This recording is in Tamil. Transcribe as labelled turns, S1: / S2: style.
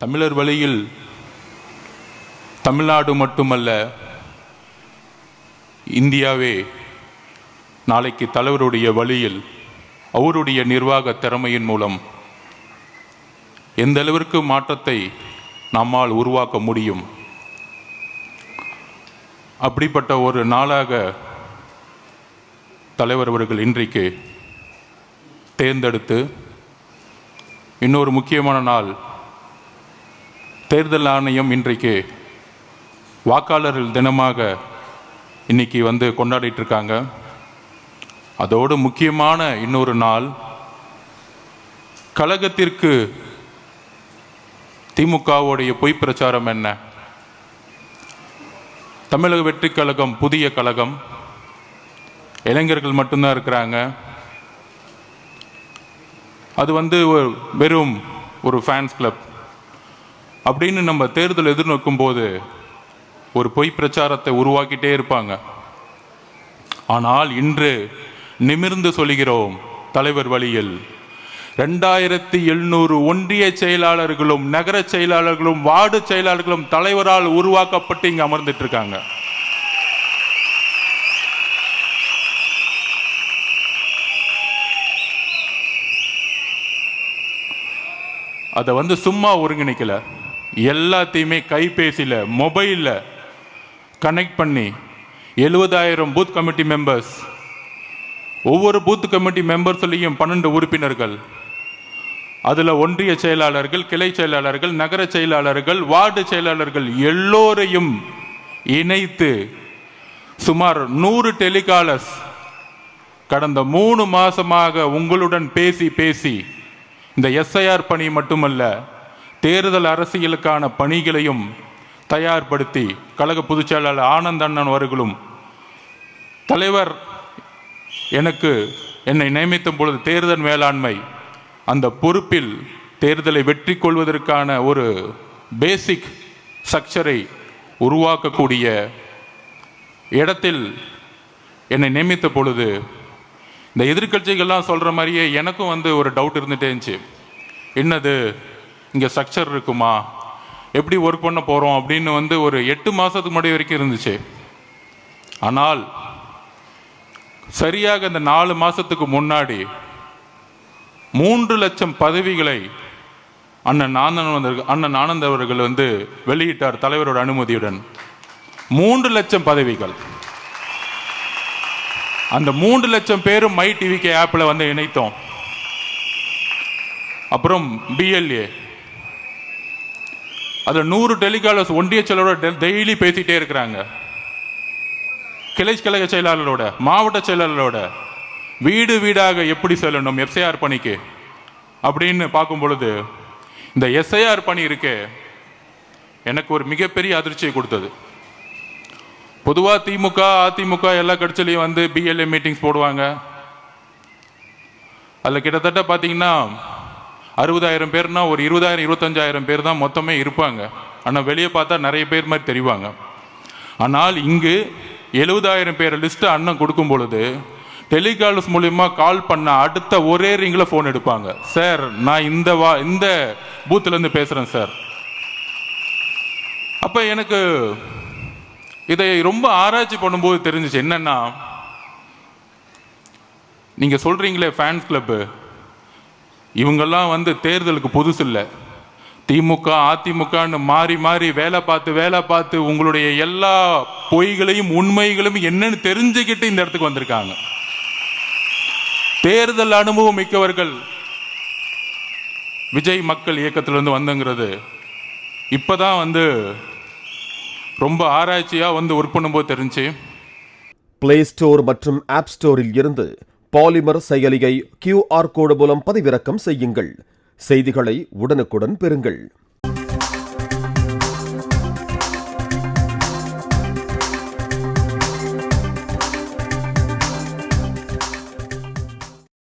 S1: தமிழர் வழியில் தமிழ்நாடு மட்டுமல்ல, இந்தியாவே நாளைக்கு தலைவருடைய வழியில் அவருடைய நிர்வாக திறமையின் மூலம் எந்த அளவிற்கு மாற்றத்தை நம்மால் உருவாக்க முடியும். அப்படிப்பட்ட ஒரு நாளாக தலைவர் அவர்கள் இன்றைக்கு தேர்ந்தெடுத்து, இன்னொரு முக்கியமான நாள், தேர்தல் ஆணையம் இன்றைக்கு வாக்காளர்கள் தினமாக இன்னைக்கு கொண்டாடிட்டு இருக்காங்க. அதோடு முக்கியமான இன்னொரு நாள், கழகத்திற்கு திமுகவுடைய பொய் பிரச்சாரம் என்ன? தமிழக வெற்றி கழகம் புதிய கழகம், இளைஞர்கள் மட்டும்தான் இருக்கிறாங்க. அது வெறும் ஒரு ஃபேன்ஸ் கிளப் அப்படின்னு நம்ம தேர்தல் எதிர்நோக்கும் போது ஒரு பொய் பிரச்சாரத்தை உருவாக்கிட்டே இருப்பாங்க. ஆனால் இன்று நிமிர்ந்து சொல்கிறோம், தலைவர் வழியில் 2700 ஒன்றிய செயலாளர்களும் நகர செயலாளர்களும் வார்டு செயலாளர்களும் தலைவரால் உருவாக்கப்பட்டு இங்கு அமர்ந்துட்டு இருக்காங்க. அதை சும்மா ஒருங்கிணைக்கல, எல்லாத்தையுமே கைபேசியில மொபைல்ல கனெக்ட் பண்ணி 70,000 பூத் கமிட்டி மெம்பர்ஸ், ஒவ்வொரு பூத் கமிட்டி மெம்பர்ஸ்லையும் 12 உறுப்பினர்கள், அதில் ஒன்றிய செயலாளர்கள், கிளை செயலாளர்கள், நகர செயலாளர்கள், வார்டு செயலாளர்கள் எல்லோரையும் இணைத்து சுமார் 100 டெலிகாலர்ஸ் கடந்த 3 மாசமாக உங்களுடன் பேசி இந்த எஸ்ஐஆர் பணி மட்டுமல்ல, தேர்தல் அரசியலுக்கான பணிகளையும் தயார்படுத்தி கழக பொதுச் செயலாளர் ஆனந்த் அண்ணன் அவர்களும், தலைவர் என்னை நியமித்த பொழுது தேர்தல் மேலாண்மை அந்த பொறுப்பில் தேர்தலை வெற்றி கொள்வதற்கான ஒரு பேசிக் ஸ்ட்ரக்சரை உருவாக்கக்கூடிய இடத்தில் என்னை நியமித்த பொழுது, இந்த எதிர்கட்சிகள்லாம் சொல்கிற மாதிரியே எனக்கும் ஒரு டவுட் இருந்துகிட்டே இருந்துச்சு. என்னது, இங்கே ஸ்ட்ரக்சர் இருக்குமா, எப்படி ஒர்க் பண்ண போகிறோம் அப்படின்னு ஒரு 8 மாதத்துக்கு முன்னாடி வரைக்கும் இருந்துச்சு. ஆனால் சரியாக இந்த 4 மாதத்துக்கு முன்னாடி 3 லட்சம் பதவிகளை அண்ணன் ஆனந்த் அவர்கள் வெளியிட்டார் தலைவரோட அனுமதியுடன். 3 லட்சம் பதவிகள். அந்த 3 லட்சம் பேரும் மை டிவிகே ஆப்பில் இணைத்தோம். அப்புறம் பிஎல்ஏ, அதில் 100 டெலிகாலர்ஸ் ஒன்றிய செயலாளரோட டெய்லி பேசிட்டே இருக்கிறாங்க. கிளை கழக செயலாளரோட, மாவட்ட செயலாளரோட வீடு வீடாக எப்படி செல்லணும் எஸ்ஐஆர் பணிக்கு அப்படின்னு பார்க்கும் பொழுது, இந்த எஸ்ஐஆர் பணி இருக்கு எனக்கு ஒரு மிகப்பெரிய அதிர்ச்சியை கொடுத்தது. பொதுவாக திமுக அதிமுக எல்லா கட்சியிலையும் பிஎல்ஏ மீட்டிங்ஸ் போடுவாங்க. அதில் கிட்டத்தட்ட பார்த்தீங்கன்னா 60,000 பேர்னா ஒரு 20,000 25,000 பேர் தான் மொத்தமே இருப்பாங்க. ஆனால் வெளியே பார்த்தா நிறைய பேர் மாதிரி தெரிவாங்க. ஆனால் இங்கு 70,000 பேர் லிஸ்ட்டு அண்ணன் கொடுக்கும் பொழுது டெலிகால்ஸ் மூலிமா கால் பண்ண அடுத்த ஒரே ரிங்கில் ஃபோன் எடுப்பாங்க. சார், நான் இந்த பூத்துலேருந்து பேசுகிறேன் சார். அப்போ எனக்கு இதை ரொம்ப ஆராய்ச்சி பண்ணும்போது தெரிஞ்சிச்சு. என்னன்னா, நீங்கள் சொல்கிறீங்களே ஃபேன்ஸ் கிளப்பு, இவங்கெல்லாம் தேர்தலுக்கு புதுசு இல்லை. திமுக அதிமுகன்னு மாறி வேலை பார்த்து உங்களுடைய எல்லா பொய்களையும் உண்மைகளையும் என்னன்னு தெரிஞ்சுக்கிட்டு இந்த இடத்துக்கு வந்திருக்காங்க. தேர்தல் அனுபவம் மிக்கவர்கள் விஜய் மக்கள் இயக்கத்திலிருந்து வந்துங்கிறது இப்பதான் ரொம்ப ஆராய்ச்சியா ஒர்க் பண்ணும்போது தெரிஞ்சு.
S2: பிளே ஸ்டோர் மற்றும் ஆப் ஸ்டோரில் இருந்து பாலிமர் செயலியை QR கோடு மூலம் பதிவிறக்கம் செய்யுங்கள். செய்திகளை உடனுக்குடன் பெறுங்கள்.